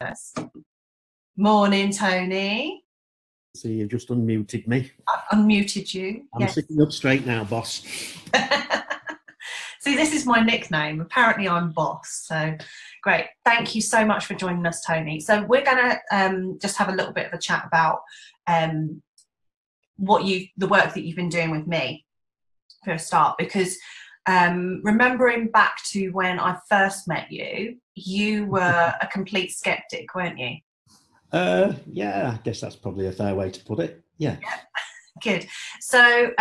Yes. Morning, Tony. So you've just unmuted me. I've unmuted you. I'm Yes. sitting up straight now, boss. See, this is my nickname. Apparently, I'm boss. So great. Thank you so much for joining us, Tony. So we're going to just have a little bit of a chat about the work that you've been doing with me for a start, because remembering back to when I first met you, you were a complete skeptic, weren't you? Yeah, I guess that's probably a fair way to put it. Yeah. Good. So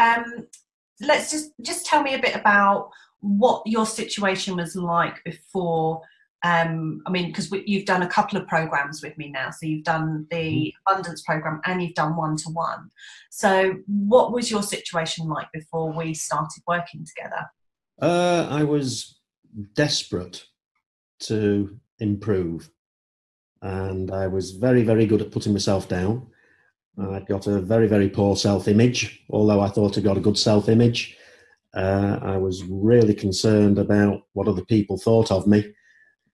let's just tell me a bit about what your situation was like before. I mean, because you've done a couple of programs with me now. So you've done the Abundance program and you've done one-to-one. So what was your situation like before we started working together? I was desperate to improve, and I was very, very good at putting myself down. I'd got a very, very poor self-image, although I thought I got a good self-image. I was really concerned about what other people thought of me,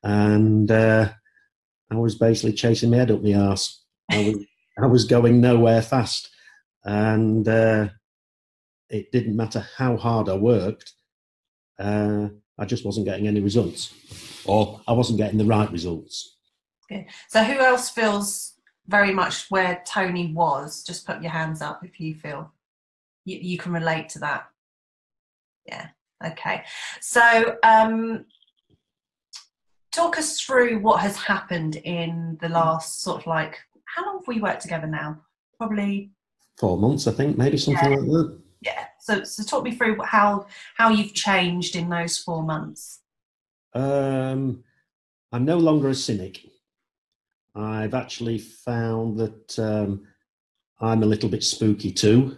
and I was basically chasing my head up my arse. I was going nowhere fast, and it didn't matter how hard I worked. I just wasn't getting any results, or I wasn't getting the right results. Okay. So who else feels very much where Tony was? Just put your hands up if you feel you can relate to that. Yeah. Okay. So talk us through what has happened in the last sort of like, how long have we worked together now? Probably 4 months, I think, maybe something like that. Yeah. So talk me through how you've changed in those 4 months. I'm no longer a cynic. I've actually found that I'm a little bit spooky too.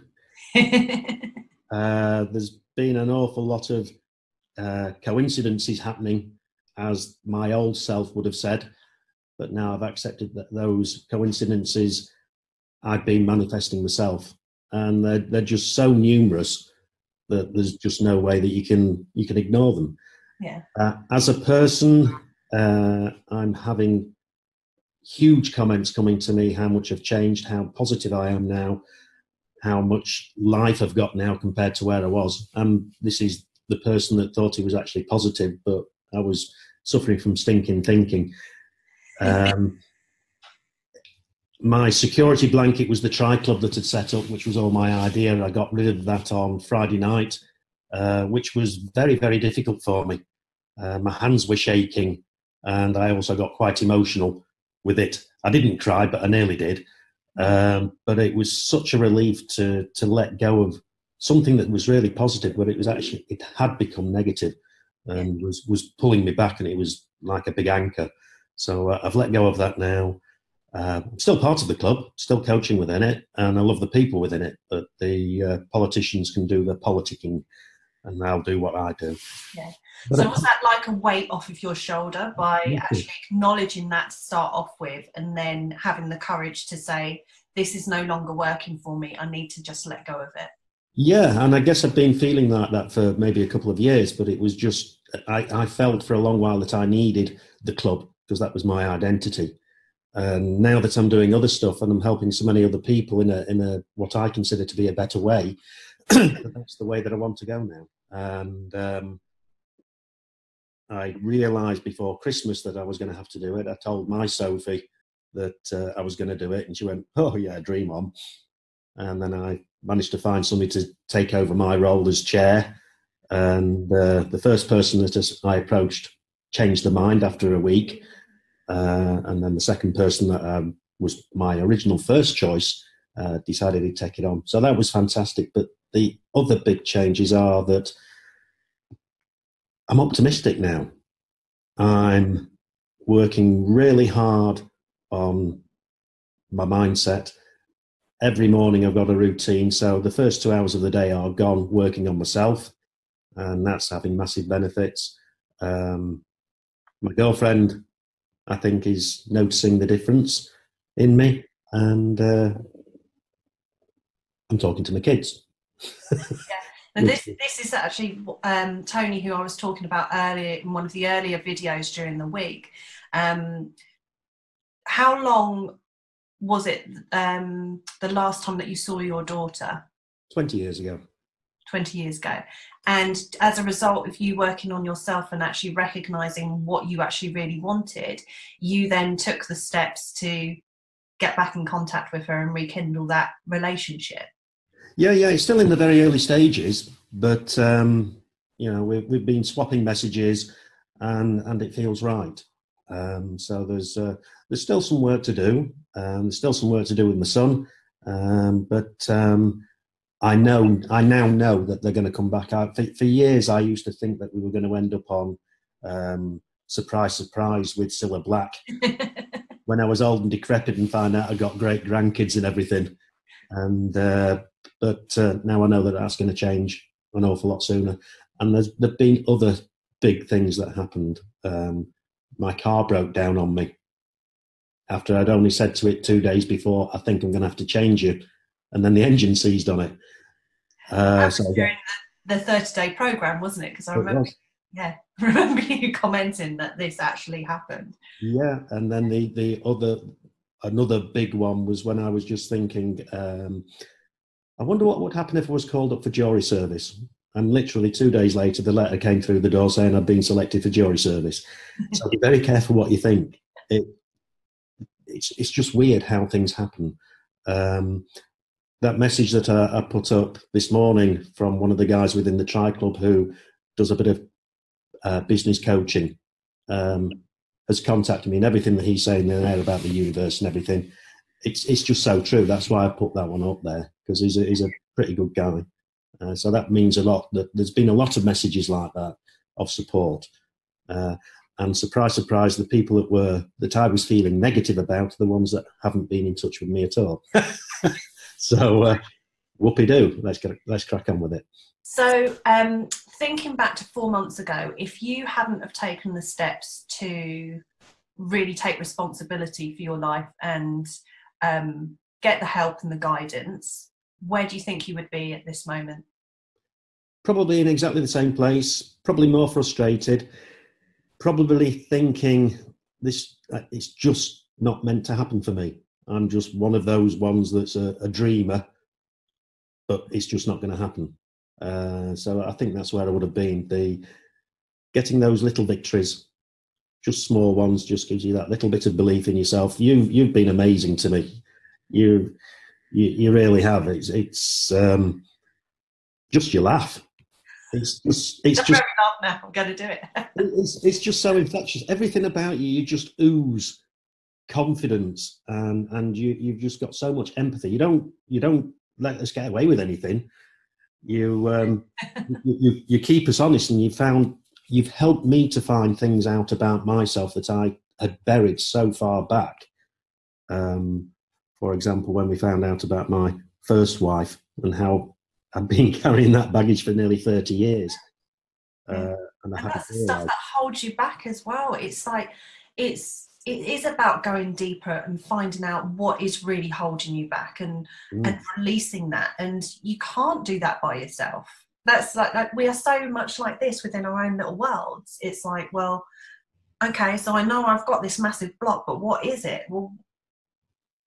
There's been an awful lot of coincidences happening, as my old self would have said, but now I've accepted that those coincidences I've been manifesting myself, and they're just so numerous that there's just no way that you can ignore them. Yeah. As a person, I'm having huge comments coming to me how much I've changed, how positive I am now, how much life I've got now compared to where I was. And this is the person that thought he was actually positive, but I was suffering from stinking thinking. My security blanket was the Tri Club that had set up, which was all my idea. I got rid of that on Friday night, which was very, very difficult for me. My hands were shaking, and I also got quite emotional with it. I didn't cry, but I nearly did. But it was such a relief to let go of something that was really positive, but it had become negative and was pulling me back, and it was like a big anchor. So I've let go of that now. I'm still part of the club, still coaching within it, and I love the people within it, but the politicians can do the politicking, and I'll do what I do. Yeah. So was that like a weight off of your shoulder by actually acknowledging that to start off with, and then having the courage to say, this is no longer working for me, I need to just let go of it? Yeah, and I guess I've been feeling that for maybe a couple of years, but it was just, I felt for a long while that I needed the club because that was my identity. And now that I'm doing other stuff and I'm helping so many other people in a what I consider to be a better way, that's the way that I want to go now. And I realised before Christmas that I was going to have to do it. I told my Sophie that I was going to do it, and she went, "Oh yeah, dream on." And then I managed to find somebody to take over my role as chair. And the first person that I approached changed their mind after a week. And then the second person that was my original first choice decided to take it on. So that was fantastic. But the other big changes are that I'm optimistic now. I'm working really hard on my mindset. Every morning I've got a routine. So the first 2 hours of the day are gone working on myself, and that's having massive benefits. My girlfriend, I think, is noticing the difference in me, and I'm talking to my kids. And this is actually Tony, who I was talking about earlier in one of the earlier videos during the week. how long was it the last time that you saw your daughter? 20 years ago. 20 years ago. And as a result of you working on yourself and actually recognizing what you actually really wanted, you then took the steps to get back in contact with her and rekindle that relationship. Yeah, it's still in the very early stages, but we've been swapping messages, and it feels right. So there's still some work to do. There's still some work to do with my son, but I now know that they're going to come back out. For years, I used to think that we were going to end up on Surprise, Surprise with Cilla Black when I was old and decrepit and found out I got great grandkids and everything. And but now I know that that's going to change an awful lot sooner. And there've been other big things that happened. My car broke down on me after I'd only said to it 2 days before, I think I'm going to have to change it. And then the engine seized on it. So during the 30-day program, wasn't it? Because I remember, remember you commenting that this actually happened. Yeah, and then another big one was when I was just thinking, I wonder what would happen if I was called up for jury service. And literally 2 days later, the letter came through the door saying I'd been selected for jury service. So be very careful what you think. It's just weird how things happen. That message that I put up this morning from one of the guys within the Tri Club who does a bit of business coaching has contacted me, and everything that he's saying there about the universe and everything, it's just so true. That's why I put that one up there, because he's a pretty good guy. So that means a lot. That there's been a lot of messages like that of support. And surprise, surprise, the people that I was feeling negative about are the ones that haven't been in touch with me at all. So, whoopee-doo, let's crack on with it. So, thinking back to 4 months ago, if you hadn't have taken the steps to really take responsibility for your life and get the help and the guidance, where do you think you would be at this moment? Probably in exactly the same place, probably more frustrated, probably thinking this it's just not meant to happen for me. I'm just one of those ones that's a dreamer, but it's just not going to happen. So I think that's where I would have been. Getting those little victories, just small ones, just gives you that little bit of belief in yourself. You've been amazing to me. You really have. It's just your laugh. It's just very laugh now. I'm going to do it. it's just so infectious. Everything about you just ooze confidence, and you've just got so much empathy. You don't let us get away with anything. You keep us honest, and you've helped me to find things out about myself that I had buried so far back. For example, when we found out about my first wife and how I've been carrying that baggage for nearly 30 years. And that's the stuff that holds you back as well. It's like, it is about going deeper and finding out what is really holding you back and releasing that. And you can't do that by yourself. That's like we are so much like this within our own little worlds. It's like, well, okay, so I know I've got this massive block, but what is it? Well,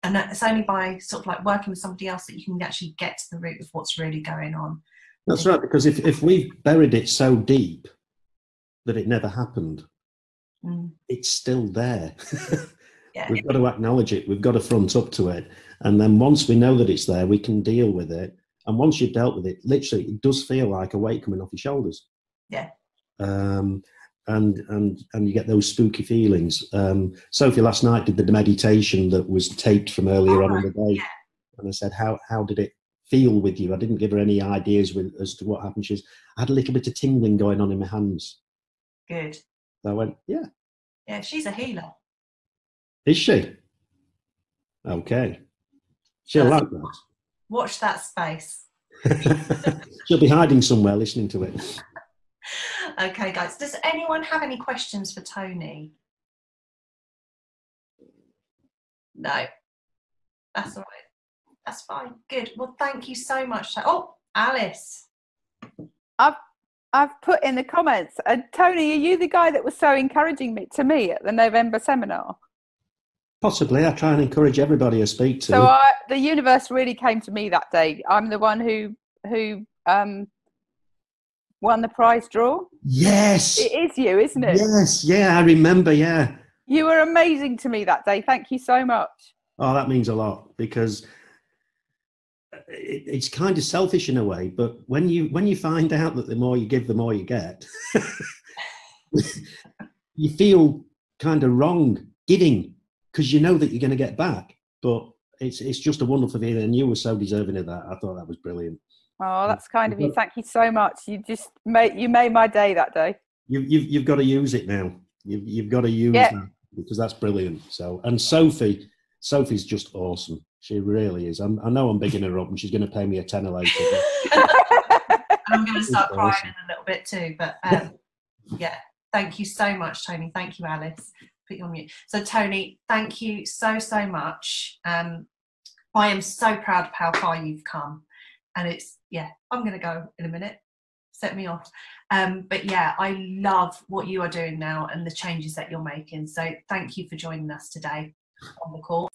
and it's only by sort of like working with somebody else that you can actually get to the root of what's really going on. That's right, because if we've buried it so deep that it never happened, it's still there. Yeah. We've got to acknowledge it. We've got to front up to it. And then once we know that it's there, we can deal with it. And once you've dealt with it, literally, it does feel like a weight coming off your shoulders. Yeah. And you get those spooky feelings. Sophie last night did the meditation that was taped from earlier on in the day. Yeah. And I said, how did it feel with you? I didn't give her any ideas as to what happened. I had a little bit of tingling going on in my hands. Good. So I went, yeah. Yeah, she's a healer. Is she? Okay. She'll like that. Watch that space. She'll be hiding somewhere listening to it. Okay, guys. Does anyone have any questions for Tony? No. That's all right. That's fine. Good. Well, thank you so much. Oh, Alice. I've put in the comments, Tony, are you the guy that was so encouraging to me at the November seminar? Possibly. I try and encourage everybody I speak to. So the universe really came to me that day. I'm the one who won the prize draw. Yes. It is you, isn't it? Yes. Yeah, I remember. Yeah. You were amazing to me that day. Thank you so much. Oh, that means a lot, because it's kind of selfish in a way. But when you find out that the more you give, the more you get, you feel kind of wrong giving, because you know that you're going to get back. But it's just a wonderful feeling, and you were so deserving of that. I thought that was brilliant. Oh, that's kind of you. Thank you so much. You made my day that day. You've got to use it now. You've got to use that, because that's brilliant. So, and Sophie's just awesome. She really is. I know I'm bigging her up, and she's going to pay me a tenner later. I'm going to start crying in a little bit too. But yeah, thank you so much, Tony. Thank you, Alice. Put you on mute. So, Tony, thank you so much. I am so proud of how far you've come, and I'm going to go in a minute. Set me off. But yeah, I love what you are doing now and the changes that you're making. So thank you for joining us today on the call.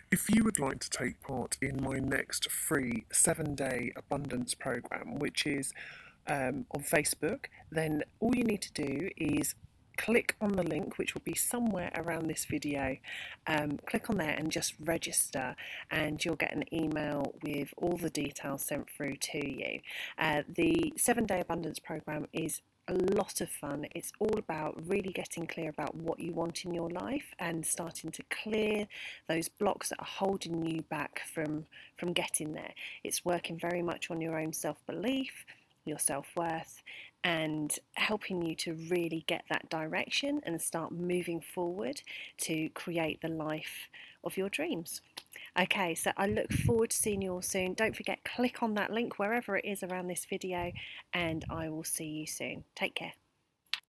If you would like to take part in my next free 7-day abundance program, which is on Facebook, then all you need to do is click on the link, which will be somewhere around this video. Click on there and just register, and you'll get an email with all the details sent through to you. The 7-day abundance program is a lot of fun. It's all about really getting clear about what you want in your life and starting to clear those blocks that are holding you back from getting there. It's working very much on your own self-belief, your self-worth, and helping you to really get that direction and start moving forward to create the life of your dreams. Okay, so I look forward to seeing you all soon. Don't forget, click on that link wherever it is around this video, and I will see you soon. Take care.